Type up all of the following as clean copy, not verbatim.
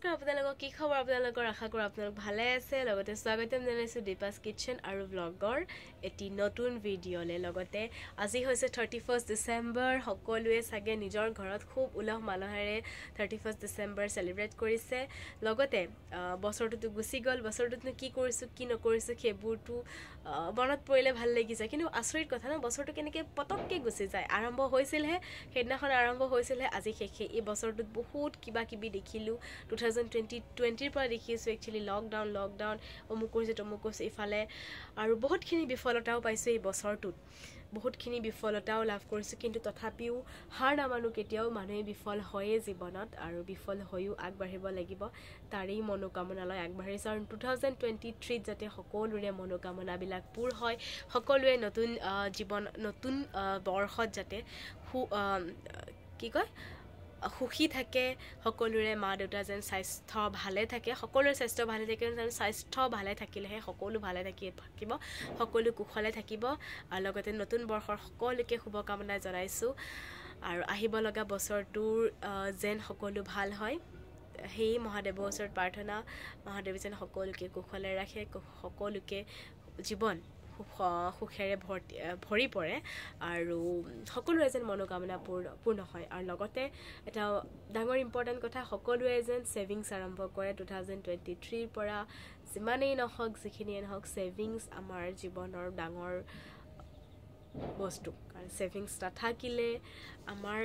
নমস্কাৰ আপোনালোকক কি খবৰ আপোনালোকৰ আশা কৰো আপোনালোক ভালে আছে লগতে স্বাগতম জনাইছো দীপাস কিচেন আৰু ব্লগৰ এটি নতুন ভিডিঅলে লগতে আজি হৈছে 31 ডিসেম্বৰ সকলোৱে সাগে নিজৰ ঘৰত খুব উলহ মালহেৰে 31 ডিসেম্বৰ সেলিব্ৰেট কৰিছে লগতে বছৰটো গুছি গল বছৰটো কি কৰিছো কি নকৰিছো খেবুৰটো বনত পৰিলে ভাল লাগি যায় কিন্তু আচৰিত কথা না বছৰটো কেনেকৈ পটককে গুছি যায় আৰম্ভ হৈছিলহে হেদিনাখন আৰম্ভ হৈছিলহে আজি শেষে এই বছৰটো বহুত কিবা কিবি দেখিলো 2020 পৰা দেখিছো একচুয়ালি লকডাউন অমুকৰছে তমুকৰছে ইফালে আৰু বহুতখিনি বিফলতাও পাইছো এই বছৰটোত বহুতখিনি বিফলতাও লাভ কৰিছো কিন্তু তথাপিও হাৰ নামানো কেতিয়াও মানুহে বিফল হয়ে জীৱনত আৰু বিফল হৈও আগবাঢ়িব লাগিব তাৰেই মনোকামনালৈ আগবাঢ়িছো আৰু 2023 যাতে সকলোৰে মনোকামনাবিলাক পূৰ হয় সকলোৱে নতুন জীৱন নতুন বৰ্ষত যাতে কি কয় খুশি থাকে সকলোৰে মা দেউতা যেন স্বাস্থ্য ভালে থাকে সকলোৰে স্বাস্থ্য ভালে থাকে যেন স্বাস্থ্য ভালে থাকিলেহে সকলো ভালে থাকিব সকলো কুশলে থাকিব আৰু লগতে নতুন বৰ্ষৰ সকলোকে শুভকামনা জনাইছো আৰু আহিব লগা বছৰটোৰ যেন সকলো ভাল হয় হেই মহাদেৱৰ ওচৰত প্ৰাৰ্থনা মহাদেৱ যেন সকলোকে কুশলে ৰাখে সকলোকে জীৱন খুখেৰে ভৰি পৰে আৰু সকলোৰে যেন মনোকামনা পূৰ্ণ হয় আৰু লগতে এটা ডাঙৰ ইম্পৰ্টেন্ট কথা সকলোৱে যেন সেভিংস আৰম্ভ কৰে 2023 পৰা যিমানেই নহওক যিখিনিয়ে নহওক সেভিংস আমাৰ জীৱনৰ ডাঙৰ বস্তু কাৰণ সেভিংস নাথাকিলে আমাৰ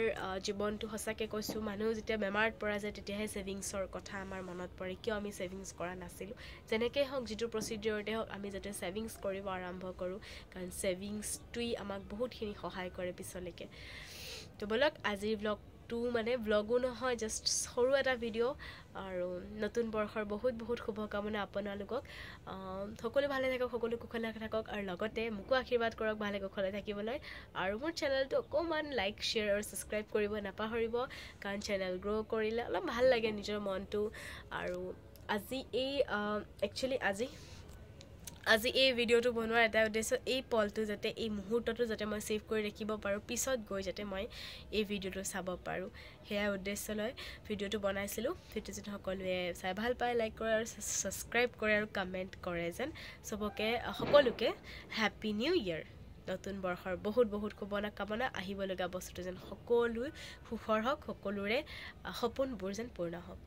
জীৱনটো হসাকে কৈছো মানুহ যেতিয়া বেমাৰত পৰা যায় তেতিয়াহে সেভিংসৰ কথা আমাৰ মনত পৰে কিয় আমি সেভিংস কৰা নাছিল যেনেকৈ হওক যেটো প্ৰসিডিউৰতে হওক আমি যাতে সেভিংস কৰিব আৰম্ভ কৰো কাৰণ সেভিংসটোই আমাক বহুতখিনি সহায় কৰে পিছলৈকে তো বলক আজিৰ ব্লগটো মানে ব্লগো নহয় জাস্ট সৰু এটা ভিডিঅ' আৰু নতুন বৰ্ষৰ বহুত শুভকামনা আপোনালোকক সকলো ভালে থাকক সকলো কুশলে থাকক আৰু লগতে মোকো আশীৰ্বাদ কৰক ভালে কুশলে থাকিবলৈ আৰু মোৰ চেনেলটো অকমান লাইক শেয়াৰ আৰু সাবস্ক্ৰাইব কৰিব নাপাহৰিব কাৰণ চেনেল গ্ৰো কৰিলে অলপ ভাল লাগে নিজৰ মনটো আৰু আজি এই একচুয়ালি আজি এই ভিডিঅ'টো বনোৱাৰ এটা উদ্দেশ্য এই পলটো যাতে এই মুহূৰ্তটো যাতে মই সেভ কৰি ৰাখিব পাৰো পিছত গৈ যাতে মই এই ভিডিঅ'টো চাব পাৰো হেয়া উদ্দেশ্য লৈ ভিডিঅ'টো বনাইছিলো ভিডিঅ' যেন সকলোৱে চাই ভাল পায় লাইক কৰে আৰু সাবস্ক্ৰাইব কৰে আৰু কমেন্ট কৰে যেন সবকে সকলোকে হ্যাপি নিউ ইয়াৰ নতুন বৰ্ষৰ বহুত শুভকামনা আহিব লগা বছৰটো যেন সকলো সুখৰ হওক সকলোৰে সপোনবোৰ যেন পূৰ্ণ হওক